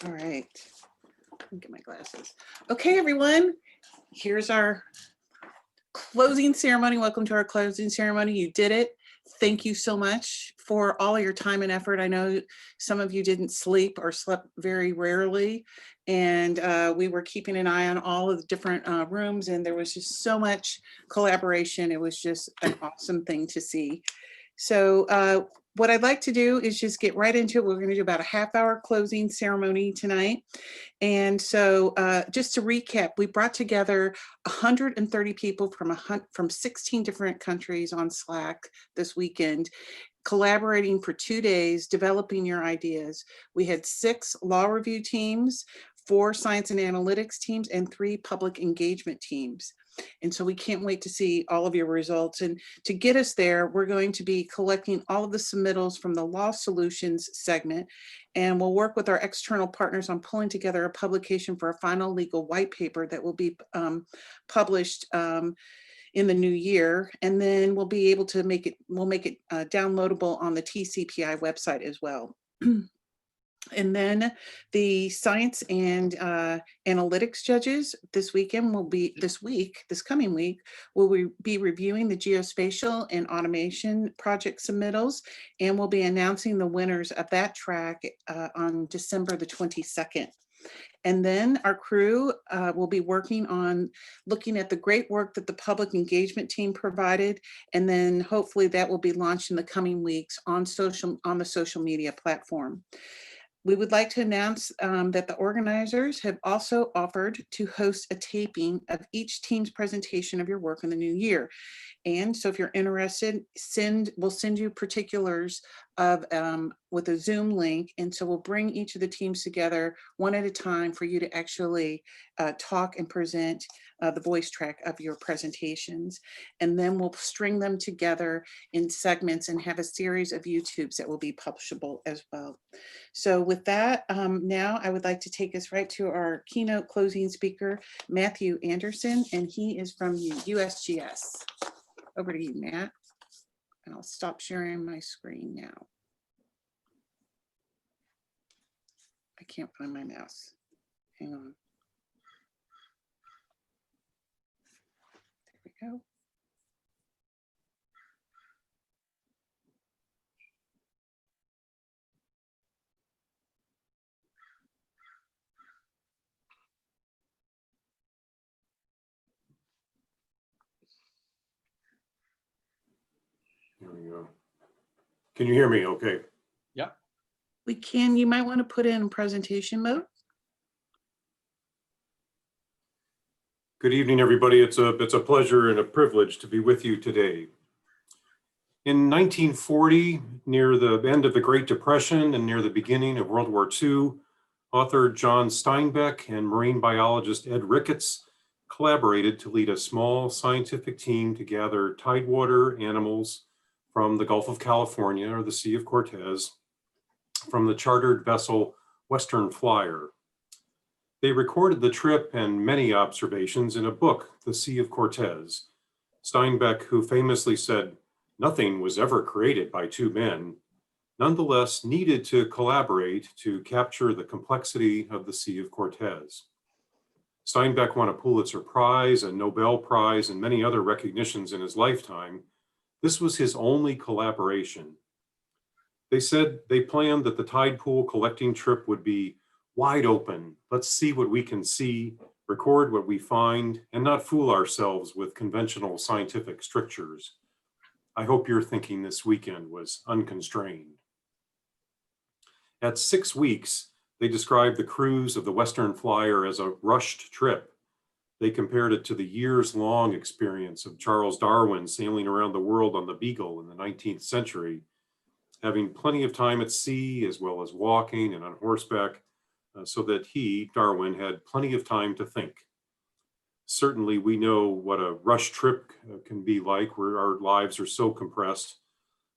All right. Let me get my glasses. Okay, everyone. Here's our closing ceremony. Welcome to our closing ceremony. You did it. Thank you so much for all of your time and effort. I know some of you didn't sleep or slept very rarely, and we were keeping an eye on all of the different rooms, and there was just so much collaboration. It was just an awesome thing to see. So what I'd like to do is just get right into it. We're going to do about a half-hour closing ceremony tonight. And so just to recap, we brought together 130 people from 16 different countries on Slack this weekend, collaborating for 2 days, developing your ideas. We had 6 law review teams, 4 science and analytics teams, and 3 public engagement teams. And so we can't wait to see all of your results. And to get us there, we're going to be collecting all of the submittals from the Law Solutions segment, and we'll work with our external partners on pulling together a publication for a final legal white paper that will be published in the new year. And then we'll be able to make it downloadable on the TCPI website as well. And then the science and analytics judges this coming week, will be reviewing the geospatial and automation project submittals, and we'll be announcing the winners of that track on December the 22nd. And then our crew will be working on looking at the great work that the public engagement team provided, and then hopefully that will be launched in the coming weeks on the social media platform. We would like to announce that the organizers have also offered to host a taping of each team's presentation of your work in the new year. And so if you're interested, we'll send you particulars of with a Zoom link. And so we'll bring each of the teams together one at a time for you to actually talk and present the voice track of your presentations. And then we'll string them together in segments and have a series of YouTubes that will be publishable as well. So with that, now I would like to take us right to our keynote closing speaker, Matthew Andersen, and he is from USGS. Over to you, Matt. And I'll stop sharing my screen now. I can't find my mouse. Hang on. There we go. There we go. Can you hear me okay? Yeah. We can. You might want to put in presentation mode. Good evening, everybody. It's a pleasure and a privilege to be with you today. In 1940, near the end of the Great Depression and near the beginning of World War II, author John Steinbeck and marine biologist Ed Ricketts collaborated to lead a small scientific team to gather tidewater animals from the Gulf of California, or the Sea of Cortez, from the chartered vessel Western Flyer. They recorded the trip and many observations in a book, The Sea of Cortez. Steinbeck, who famously said, "Nothing was ever created by 2 men," nonetheless needed to collaborate to capture the complexity of the Sea of Cortez. Steinbeck won a Pulitzer Prize, a Nobel Prize, and many other recognitions in his lifetime. This was his only collaboration. They said they planned that the tide pool collecting trip would be wide open. Let's see what we can see, record what we find, and not fool ourselves with conventional scientific strictures. I hope your thinking this weekend was unconstrained. At 6 weeks, they described the cruise of the Western Flyer as a rushed trip. They compared it to the years-long experience of Charles Darwin sailing around the world on the Beagle in the 19th century, having plenty of time at sea as well as walking and on horseback, so that he, Darwin, had plenty of time to think. Certainly, we know what a rush trip can be like, where our lives are so compressed.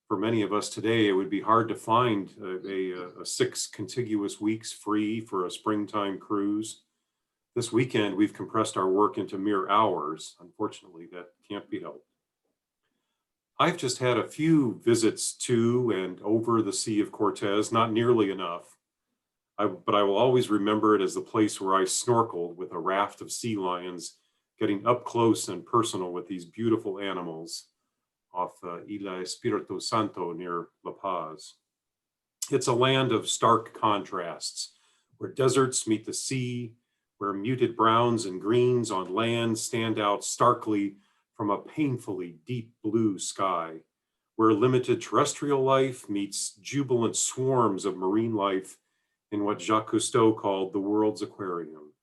For many of us today, it would be hard to find a 6 contiguous weeks free for a springtime cruise. This weekend, we've compressed our work into mere hours. Unfortunately, that can't be helped. I've just had a few visits to and over the Sea of Cortez, not nearly enough. but I will always remember it as the place where I snorkeled with a raft of sea lions, getting up close and personal with these beautiful animals off Isla Espiritu Santo near La Paz. It's a land of stark contrasts, where deserts meet the sea, where muted browns and greens on land stand out starkly from a painfully deep blue sky, where limited terrestrial life meets jubilant swarms of marine life in what Jacques Cousteau called the world's aquarium.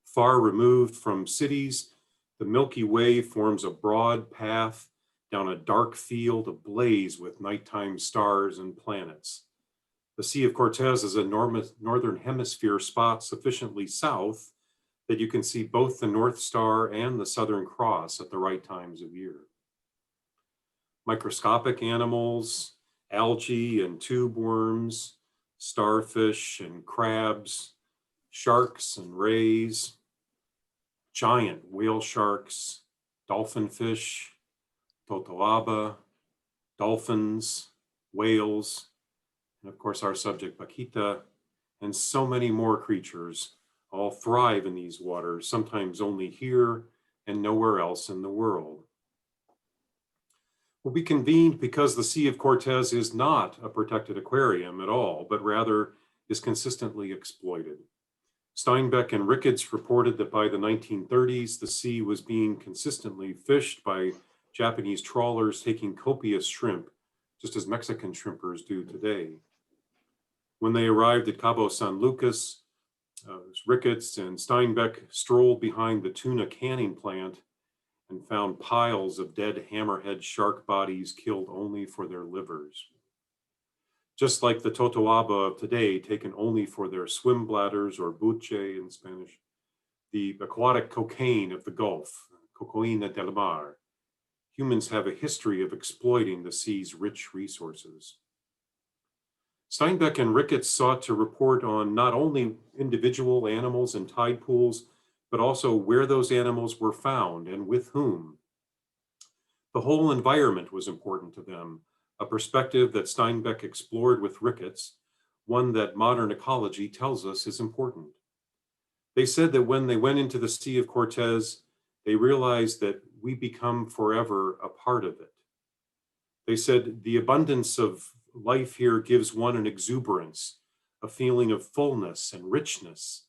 Far removed from cities, the Milky Way forms a broad path down a dark field ablaze with nighttime stars and planets. The Sea of Cortez is a northern hemisphere spot sufficiently south that you can see both the North Star and the Southern Cross at the right times of year. Microscopic animals, algae and tube worms, starfish and crabs, sharks and rays, giant whale sharks, dolphin fish, totoaba, dolphins, whales, and of course our subject Vaquita, and so many more creatures all thrive in these waters, sometimes only here and nowhere else in the world. Well, we convened because the Sea of Cortez is not a protected aquarium at all, but rather is consistently exploited. Steinbeck and Ricketts reported that by the 1930s, the sea was being consistently fished by Japanese trawlers taking copious shrimp, just as Mexican shrimpers do today. When they arrived at Cabo San Lucas, Ricketts and Steinbeck strolled behind the tuna canning plant and found piles of dead hammerhead shark bodies killed only for their livers. Just like the totoaba of today, taken only for their swim bladders, or buche in Spanish, the aquatic cocaine of the Gulf, cocaína del mar, humans have a history of exploiting the sea's rich resources. Steinbeck and Ricketts sought to report on not only individual animals in tide pools, but also where those animals were found and with whom. The whole environment was important to them, a perspective that Steinbeck explored with Ricketts, one that modern ecology tells us is important. They said that when they went into the Sea of Cortez, they realized that we become forever a part of it. They said the abundance of life here gives one an exuberance, a feeling of fullness and richness.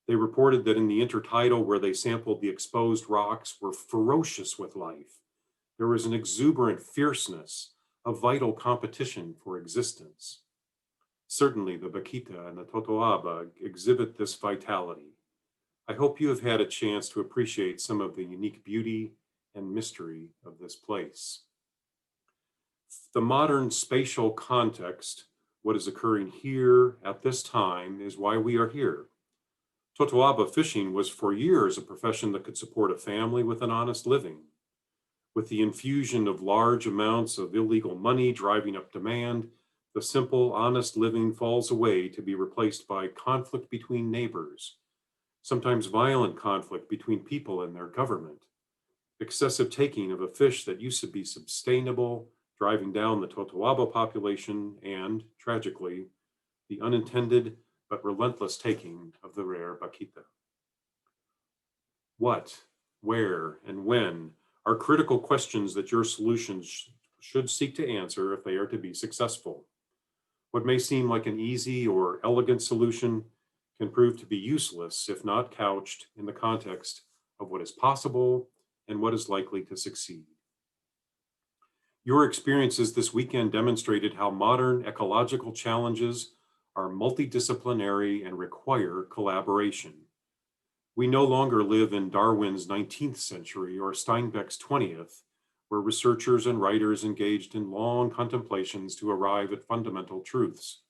They reported that in the intertidal, where they sampled the exposed rocks, were ferocious with life. There was an exuberant fierceness, a vital competition for existence. Certainly the Vaquita and the totoaba exhibit this vitality. I hope you have had a chance to appreciate some of the unique beauty and mystery of this place. The modern spatial context, what is occurring here at this time, is why we are here. Totoaba fishing was for years a profession that could support a family with an honest living. With the infusion of large amounts of illegal money driving up demand, the simple, honest living falls away to be replaced by conflict between neighbors, sometimes violent conflict between people and their government, excessive taking of a fish that used to be sustainable, driving down the totoaba population, and, tragically, the unintended but relentless taking of the rare Vaquita. What, where, and when are critical questions that your solutions should seek to answer if they are to be successful. What may seem like an easy or elegant solution can prove to be useless if not couched in the context of what is possible and what is likely to succeed. Your experiences this weekend demonstrated how modern ecological challenges are multidisciplinary and require collaboration. We no longer live in Darwin's 19th century or Steinbeck's 20th, where researchers and writers engaged in long contemplations to arrive at fundamental truths.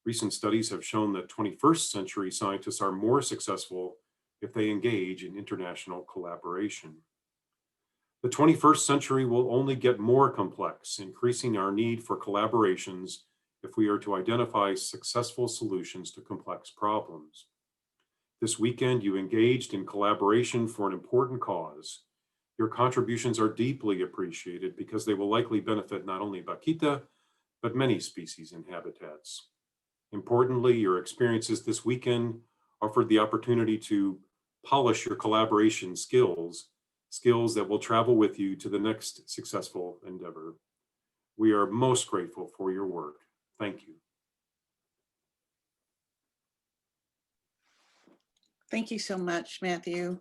Recent studies have shown that 21st century scientists are more successful if they engage in international collaboration. The 21st century will only get more complex, increasing our need for collaborations if we are to identify successful solutions to complex problems. This weekend, you engaged in collaboration for an important cause. Your contributions are deeply appreciated because they will likely benefit not only Vaquita, but many species and habitats. Importantly, your experiences this weekend offered the opportunity to polish your collaboration skills that will travel with you to the next successful endeavor. We are most grateful for your work. Thank you. Thank you so much, Matthew.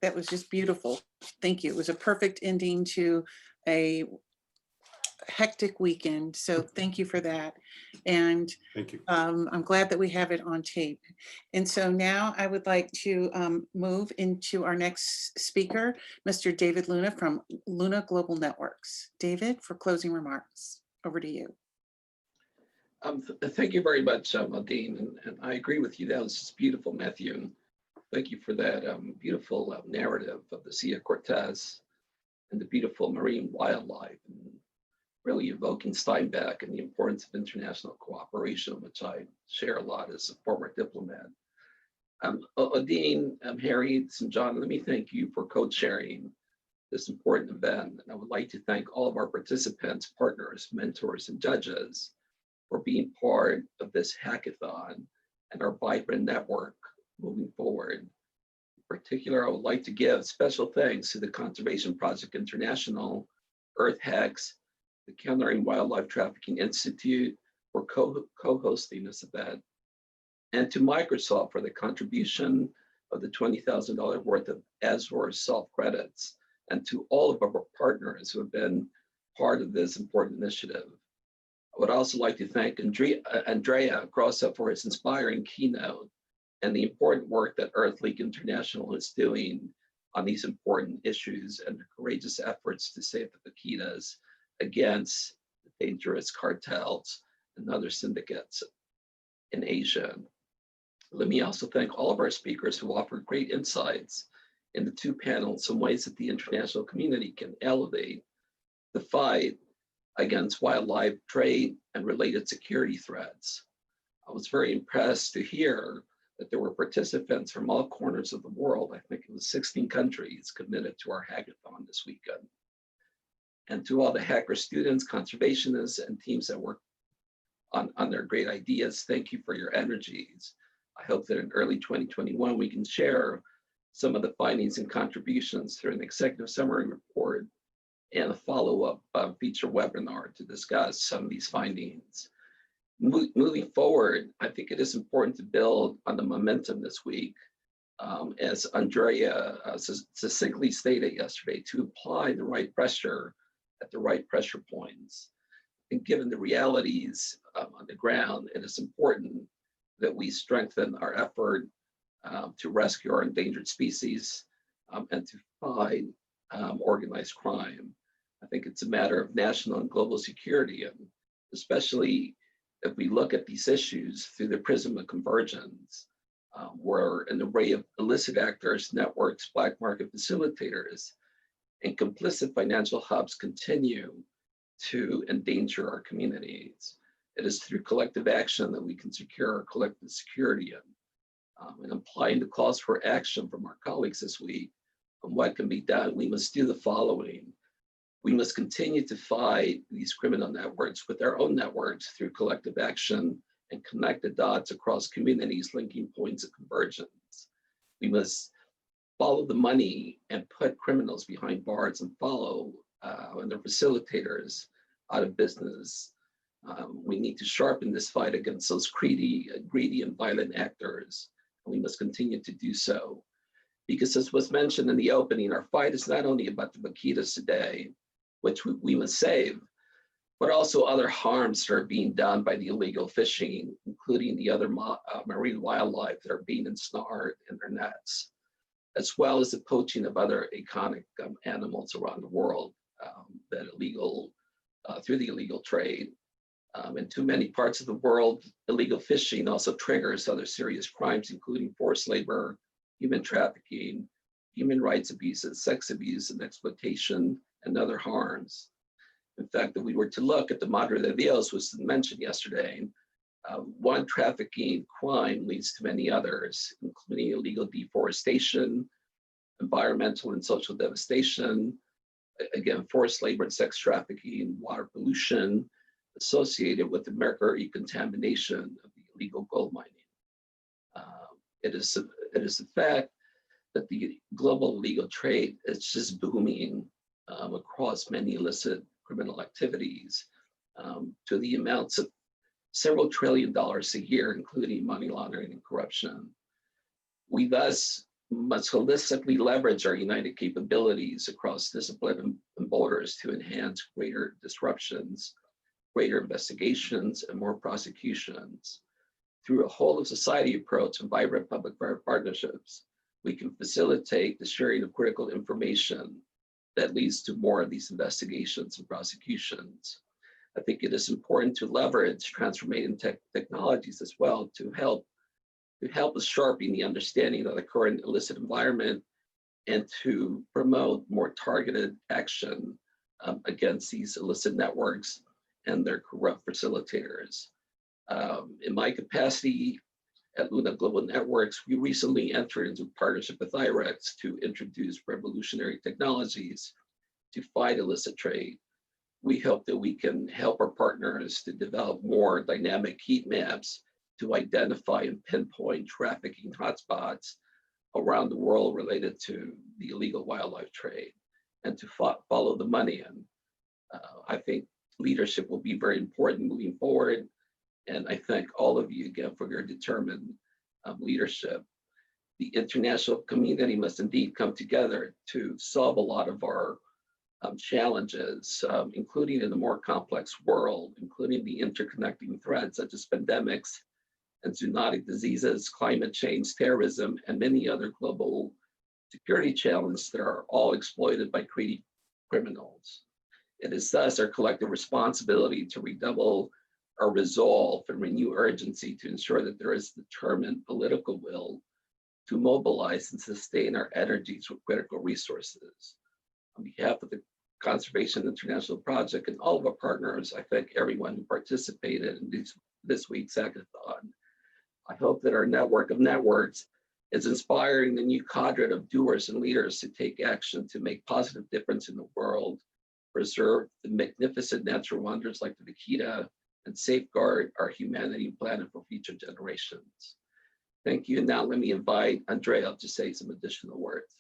That was just beautiful. Thank you. It was a perfect ending to a hectic weekend. So thank you for that. And Thank you. I'm glad that we have it on tape. And so now I would like to move into our next speaker, Mr. David Luna from Luna Global Networks. David, for closing remarks, over to you. Thank you very much, Dean, and I agree with you. That was just beautiful, Matthew. Thank you for that beautiful narrative of the Sea of Cortez and the beautiful marine wildlife, and really evoking Steinbeck and the importance of international cooperation, which I share a lot as a former diplomat. Dean, Harry, and John, let me thank you for co-chairing this important event. And I would like to thank all of our participants, partners, mentors, and judges for being part of this hackathon and our vibrant network moving forward. In particular, I would like to give special thanks to the Conservation Project International, Earth Hacks, the Countering Wildlife Trafficking Institute for co-hosting this event, and to Microsoft for the contribution of the $20,000 worth of Azure self-credits, and to all of our partners who have been part of this important initiative. I would also like to thank Andrea Grossa for his inspiring keynote and the important work that EarthLink International is doing on these important issues and the courageous efforts to save the vaquitas against the dangerous cartels and other syndicates in Asia. Let me also thank all of our speakers who offered great insights in the two panels, some ways that the international community can elevate the fight against wildlife trade and related security threats. I was very impressed to hear that there were participants from all corners of the world. I think it was 16 countries committed to our hackathon this weekend. And to all the hacker students, conservationists, and teams that work on their great ideas, thank you for your energies. I hope that in early 2021, we can share some of the findings and contributions through an executive summary report and a follow-up feature webinar to discuss some of these findings. Moving forward, I think it is important to build on the momentum this week, as Andrea succinctly stated yesterday, to apply the right pressure at the right pressure points. And given the realities on the ground, it is important that we strengthen our effort to rescue our endangered species and to fight organized crime. I think it's a matter of national and global security, and especially if we look at these issues through the prism of convergence, where an array of illicit actors, networks, black market facilitators, and complicit financial hubs continue to endanger our communities. It is through collective action that we can secure our collective security. And applying the calls for action from our colleagues this week on what can be done, we must do the following. We must continue to fight these criminal networks with our own networks through collective action and connect the dots across communities, linking points of convergence. We must follow the money and put criminals behind bars and follow and their facilitators out of business. We need to sharpen this fight against those greedy and violent actors. And we must continue to do so. Because as was mentioned in the opening, our fight is not only about the vaquitas today, which we must save, but also other harms that are being done by the illegal fishing, including the other marine wildlife that are being ensnared in their nets, as well as the poaching of other iconic animals around the world that through the illegal trade. In too many parts of the world, illegal fishing also triggers other serious crimes, including forced labor, human trafficking, human rights abuses, sex abuse and exploitation, and other harms. In fact, if we were to look at the Madre de Dios, was mentioned yesterday, one trafficking crime leads to many others, including illegal deforestation, environmental and social devastation, again, forced labor and sex trafficking, water pollution, associated with the mercury contamination of the legal gold mining. It is a fact that the global illegal trade is just booming across many illicit criminal activities to the amounts of several $1 trillion a year, including money laundering and corruption. We thus must holistically leverage our united capabilities across discipline and borders to enhance greater disruptions, greater investigations, and more prosecutions. Through a whole of society approach and vibrant public-private partnerships, we can facilitate the sharing of critical information that leads to more of these investigations and prosecutions. I think it is important to leverage transformative technologies as well to help us sharpen the understanding of the current illicit environment and to promote more targeted action against these illicit networks and their corrupt facilitators. In my capacity at Luna Global Networks, we recently entered into a partnership with IREX to introduce revolutionary technologies to fight illicit trade. We hope that we can help our partners to develop more dynamic heat maps to identify and pinpoint trafficking hotspots around the world related to the illegal wildlife trade and to follow the money. And I think leadership will be very important moving forward. And I thank all of you again for your determined leadership. The international community must indeed come together to solve a lot of our challenges, including in a more complex world, including the interconnecting threats such as pandemics and zoonotic diseases, climate change, terrorism, and many other global security challenges that are all exploited by greedy criminals. It is thus our collective responsibility to redouble our resolve and renew urgency to ensure that there is determined political will to mobilize and sustain our energies with critical resources. On behalf of the Conservation International Project and all of our partners, I thank everyone who participated in this week's hackathon. I hope that our network of networks is inspiring the new cadre of doers and leaders to take action to make positive difference in the world, preserve the magnificent natural wonders like the Vaquita, and safeguard our humanity and planet for future generations. Thank you. And now let me invite Andrea to say some additional words.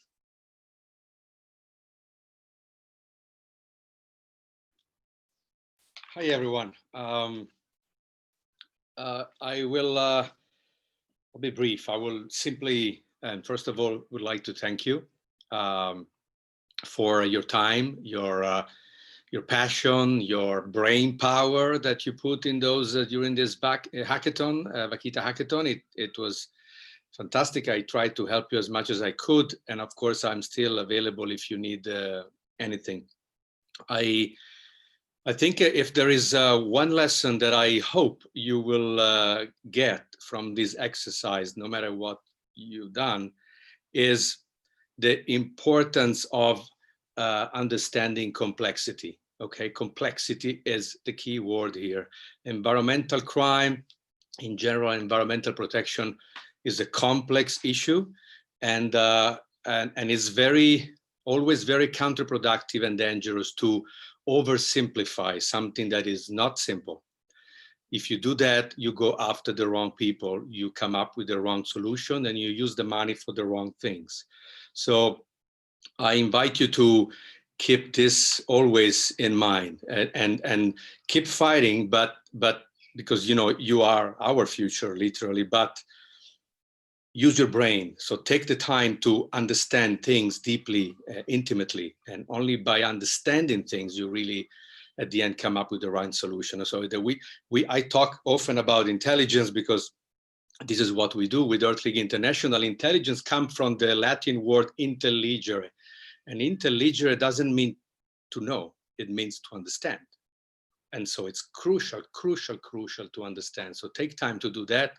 Hi, everyone. I will I'll be brief. I will simply, and first of all, would like to thank you for your time, your passion, your brain power that you put in those during this hackathon, Vaquita Hackathon. It was fantastic. I tried to help you as much as I could. And of course, I'm still available if you need anything. I think if there is one lesson that I hope you will get from this exercise, no matter what you've done, is the importance of understanding complexity. Okay, complexity is the key word here. Environmental crime, in general, environmental protection is a complex issue, and is always very counterproductive and dangerous to oversimplify something that is not simple. If you do that, you go after the wrong people, you come up with the wrong solution, and you use the money for the wrong things. So I invite you to keep this always in mind and keep fighting, but because you are our future, literally, but use your brain. So take the time to understand things deeply, intimately, and only by understanding things you really at the end come up with the right solution. So that I talk often about intelligence because this is what we do with Earth League International. Intelligence comes from the Latin word intelligere, and intelligere doesn't mean to know, it means to understand. And so it's crucial to understand. So take time to do that.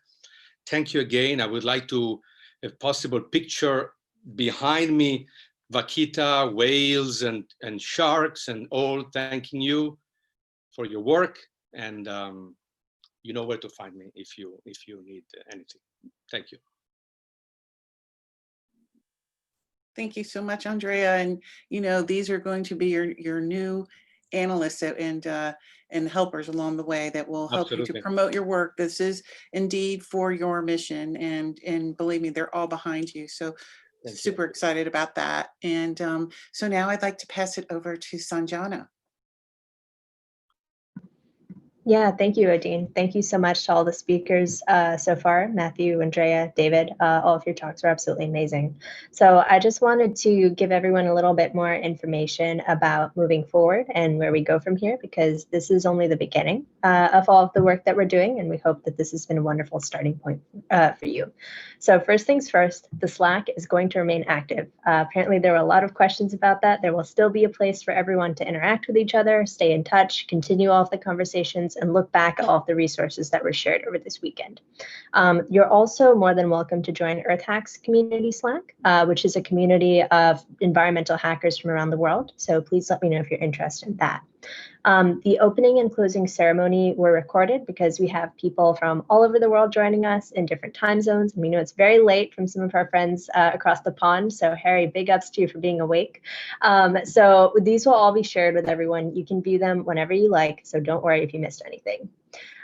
Thank you again. I would like to, if possible, picture behind me Vaquita, whales, and sharks, and all thanking you for your work. And you know where to find me if you need anything. Thank you. Thank you so much, Andrea. And these are going to be your new analysts and helpers along the way that will help you to Absolutely. promote your work. This is indeed for your mission, and believe me, they're all behind you. So Thank you. super excited about that. And so now I'd like to pass it over to Sanjana. Yeah, thank you, Odine. Thank you so much to all the speakers so far, Matthew, Andrea, David. All of your talks were absolutely amazing. So I just wanted to give everyone a little bit more information about moving forward and where we go from here, because this is only the beginning of all of the work that we're doing, and we hope that this has been a wonderful starting point for you. So first things first, the Slack is going to remain active. Apparently there were a lot of questions about that. There will still be a place for everyone to interact with each other, stay in touch, continue all of the conversations, and look back at all of the resources that were shared over this weekend. You're also more than welcome to join Earth Hacks community Slack, which is a community of environmental hackers from around the world. So please let me know if you're interested in that. The opening and closing ceremony were recorded because we have people from all over the world joining us in different time zones. And we know it's very late from some of our friends across the pond. So Harry, big ups to you for being awake. So these will all be shared with everyone. You can view them whenever you like. So don't worry if you missed anything.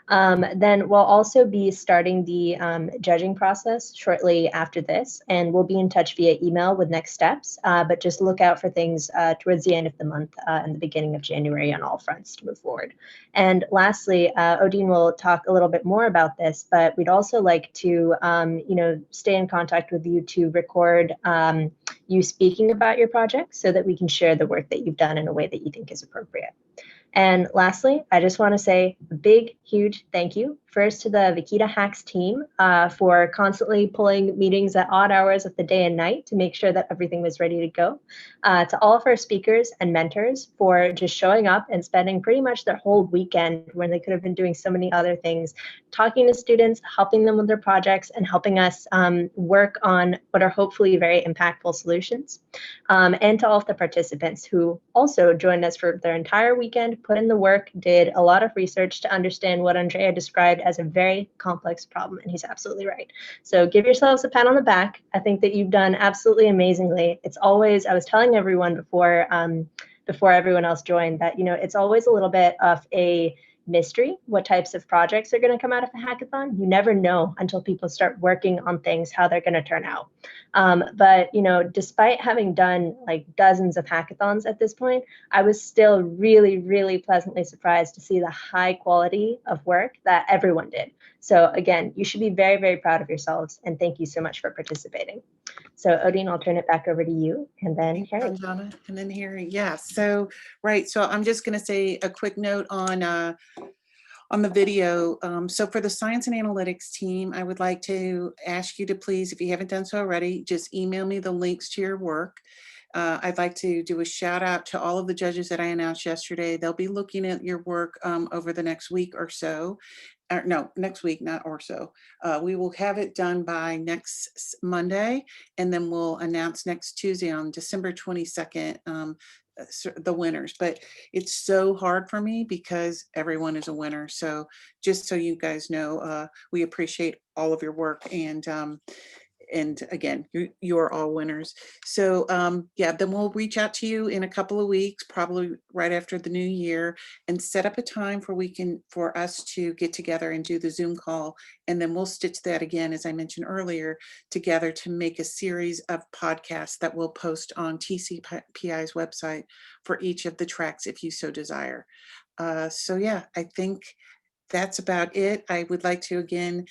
Then we'll also be starting the judging process shortly after this, and we'll be in touch via email with next steps, but just look out for things towards the end of the month and the beginning of January on all fronts to move forward. And lastly, Odine will talk a little bit more about this, but we'd also like to stay in contact with you to record you speaking about your project so that we can share the work that you've done in a way that you think is appropriate. And lastly, I just want to say a big, huge thank you first to the Vaquita Hacks team for constantly pulling meetings at odd hours of the day and night to make sure that everything was ready to go. To all of our speakers and mentors for just showing up and spending pretty much their whole weekend when they could have been doing so many other things, talking to students, helping them with their projects, and helping us work on what are hopefully very impactful solutions. And to all of the participants who also joined us for their entire weekend, put in the work, did a lot of research to understand what Andrea described as a very complex problem, and he's absolutely right. So give yourselves a pat on the back. I think that you've done absolutely amazingly. It's always, I was telling everyone before everyone else joined that, it's always a little bit of a mystery what types of projects are going to come out of a hackathon. You never know until people start working on things how they're going to turn out. But despite having done like dozens of hackathons at this point, I was still really, really pleasantly surprised to see the high quality of work that everyone did. So again, you should be very, very proud of yourselves, and thank you so much for participating. So Odine, I'll turn it back over to you, and then Harry. Sanjana, and then Harry. Yeah. So right. So I'm just going to say a quick note on the video. So for the science and analytics team, I would like to ask you to please, if you haven't done so already, just email me the links to your work. I'd like to do a shout out to all of the judges that I announced yesterday. They'll be looking at your work over the next week or so. No, next week, not or so. We will have it done by next Monday, and then we'll announce next Tuesday on December 22nd the winners. But it's so hard for me because everyone is a winner. So just so you guys know, we appreciate all of your work, and again, you're all winners. So yeah, then we'll reach out to you in a couple of weeks, probably right after the new year, and set up a time for us to get together and do the Zoom call. And then we'll stitch that again, as I mentioned earlier, together to make a series of podcasts that we'll post on TCPI's website for each of the tracks if you so desire. So yeah, I think that's about it. I would like to again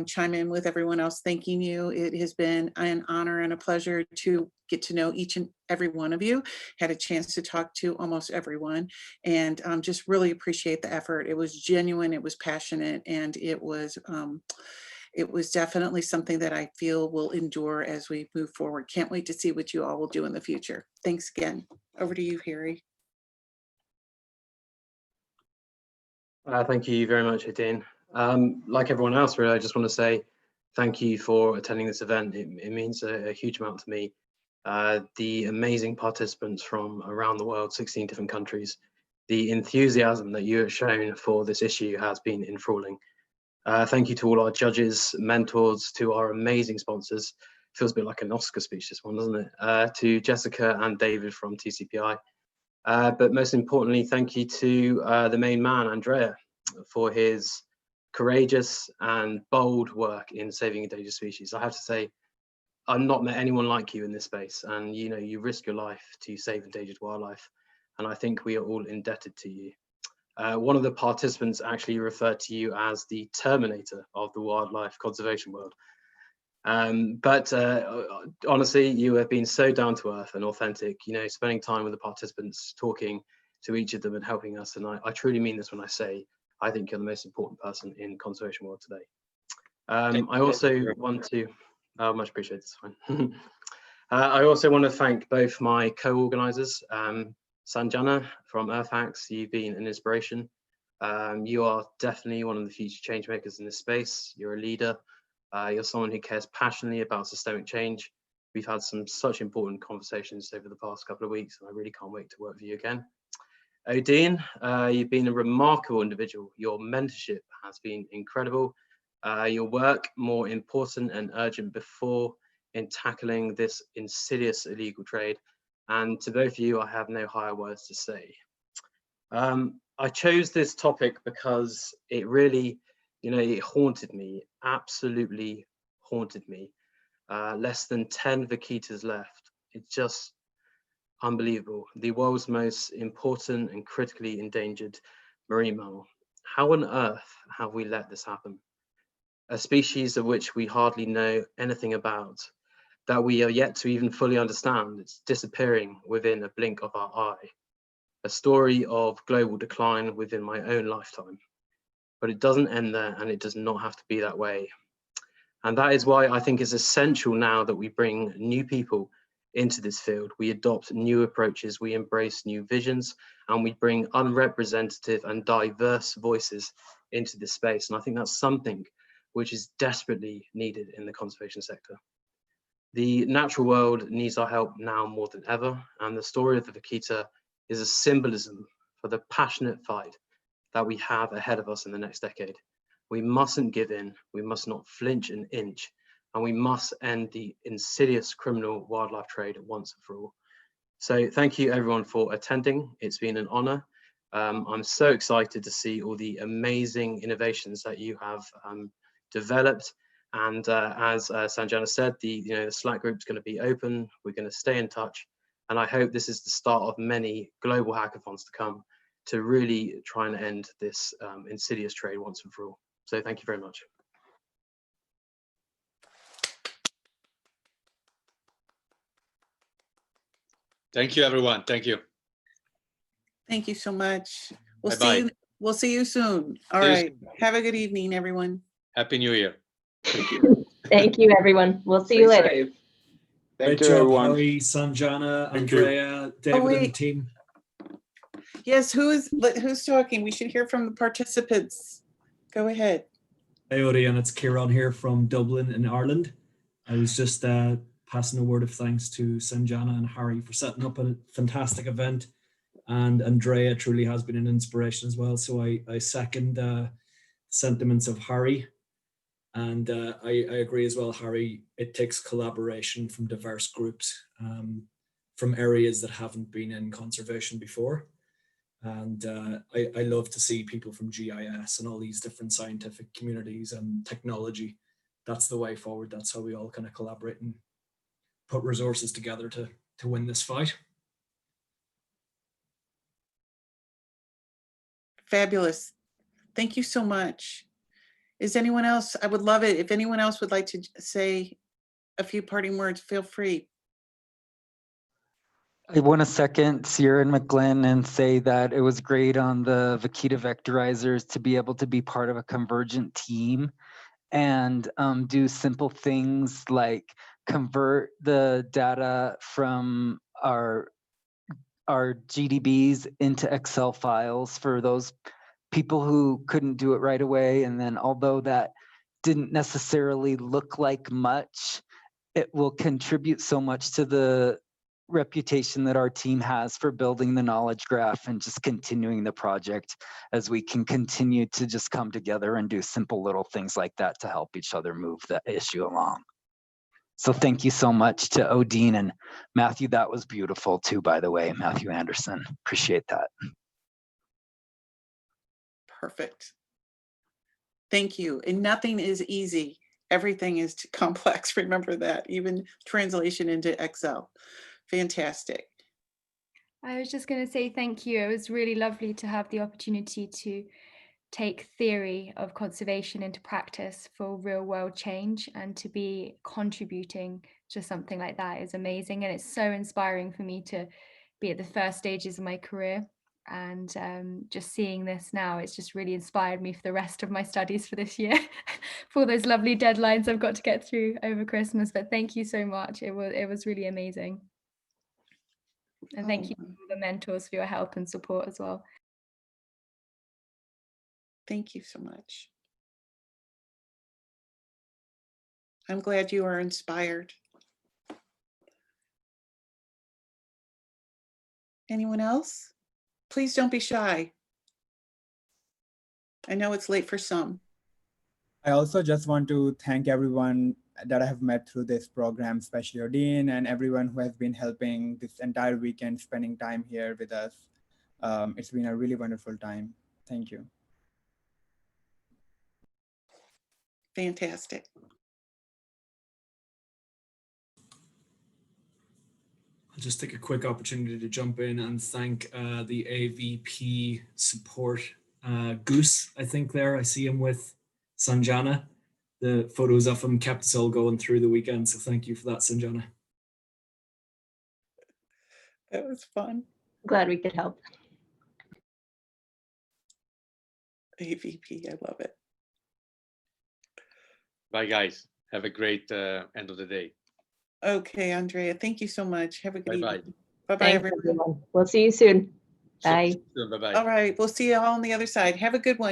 chime in with everyone else thanking you. It has been an honor and a pleasure to get to know each and every one of you. Had a chance to talk to almost everyone, and just really appreciate the effort. It was genuine, it was passionate, and it was definitely something that I feel will endure as we move forward. Can't wait to see what you all will do in the future. Thanks again. Over to you, Harry. Thank you very much, Odine. Like everyone else, really, I just want to say thank you for attending this event. It means a huge amount to me. The amazing participants from around the world, 16 different countries, the enthusiasm that you have shown for this issue has been enthralling. Thank you to all our judges, mentors, to our amazing sponsors. Feels a bit like an Oscar speech, this one, doesn't it? To Jessica and David from TCPI. But most importantly, thank you to the main man, Andrea, for his courageous and bold work in saving endangered species. I have to say, I've not met anyone like you in this space, and you know, you risk your life to save endangered wildlife, and I think we are all indebted to you. One of the participants actually referred to you as the Terminator of the wildlife conservation world. But honestly, you have been so down to earth and authentic, you know, spending time with the participants, talking to each of them and helping us. And I truly mean this when I say, I think you're the most important person in conservation world today. I also want to, much appreciate this one. I also want to thank both my co-organizers, Sanjana from Earth Hacks. You've been an inspiration. You are definitely one of the future change makers in this space. You're a leader. You're someone who cares passionately about systemic change. We've had some such important conversations over the past couple of weeks, and I really can't wait to work with you again. Odin, you've been a remarkable individual. Your mentorship has been incredible. Your work more important and urgent before in tackling this insidious illegal trade. And to both of you, I have no higher words to say. I chose this topic because it really, you know, it haunted me, absolutely haunted me. Less than 10 vaquitas left. It's just unbelievable. The world's most important and critically endangered marine mammal. How on earth have we let this happen? A species of which we hardly know anything about, that we are yet to even fully understand. It's disappearing within a blink of our eye. A story of global decline within my own lifetime. But it doesn't end there, and it does not have to be that way. And that is why I think it's essential now that we bring new people into this field. We adopt new approaches, we embrace new visions, and we bring unrepresentative and diverse voices into this space. And I think that's something which is desperately needed in the conservation sector. The natural world needs our help now more than ever, and the story of the vaquita is a symbolism for the passionate fight that we have ahead of us in the next decade. We mustn't give in, we must not flinch an inch, and we must end the insidious criminal wildlife trade once and for all. So thank you everyone for attending. It's been an honor. I'm so excited to see all the amazing innovations that you have developed. And as Sanjana said, the Slack group is going to be open. We're going to stay in touch. And I hope this is the start of many global hackathons to come to really try and end this insidious trade once and for all. So thank you very much. Thank you, everyone. Thank you. Thank you so much. We'll Bye-bye. see you. We'll see you soon. All See you right. Have a good evening, everyone. Happy New Year. Thank you. Thank you, everyone. We'll see you Stay later. safe. Great Thank you, job, everyone. Harry, Sanjana, Thank you. Andrea, David, and wait. team. Yes, who's talking? We should hear from the participants. Go ahead. Hey, Odie, and it's Kieran here from Dublin in Ireland. I was just passing a word of thanks to Sanjana and Harry for setting up a fantastic event. And Andrea truly has been an inspiration as well. So I second sentiments of Harry. And I agree as well, Harry, it takes collaboration from diverse groups from areas that haven't been in conservation before. And I love to see people from GIS and all these different scientific communities and technology. That's the way forward. That's how we all kind of collaborate and put resources together to win this fight. Fabulous. Thank you so much. Is anyone else? I would love it if anyone else would like to say a few parting words. Feel free. I want to second Sierra and McGlynn and say that it was great on the Vaquita vectorizers to be able to be part of a convergent team and do simple things like convert the data from our GDBs into Excel files for those people who couldn't do it right away. And then although that didn't necessarily look like much, it will contribute so much to the reputation that our team has for building the knowledge graph and just continuing the project as we can continue to just come together and do simple little things like that to help each other move the issue along. So thank you so much to Odine and Matthew. That was beautiful too, by the way, Matthew Andersen. Appreciate that. Perfect. Thank you. And nothing is easy. Everything is too complex. Remember that, even translation into Excel. Fantastic. I was just going to say thank you. It was really lovely to have the opportunity to take theory of conservation into practice for real world change, and to be contributing to something like that is amazing. And it's so inspiring for me to be at the first stages of my career. And just seeing this now, it's just really inspired me for the rest of my studies for this year, for all those lovely deadlines I've got to get through over Christmas. But thank you so much. It was really amazing. And thank you to all the mentors for your help and support as well. Thank you so much. I'm glad you are inspired. Anyone else? Please don't be shy. I know it's late for some. I also just want to thank everyone that I have met through this program, especially Odine and everyone who has been helping this entire weekend, spending time here with us. It's been a really wonderful time. Thank you. Fantastic. I'll just take a quick opportunity to jump in and thank the AVP support. Goose, I think there, I see him with Sanjana. The photos of him kept us all going through the weekend. So thank you for that, Sanjana. That was fun. Glad we could help. AVP, I love it. Bye, guys. Have a great end of the day. Okay, Andrea, thank you so much. Have a good Bye-bye. evening. Bye-bye, Thanks, everyone. everyone. We'll see you soon. Bye. Bye-bye. All right, we'll see you all on the other side. Have a good one.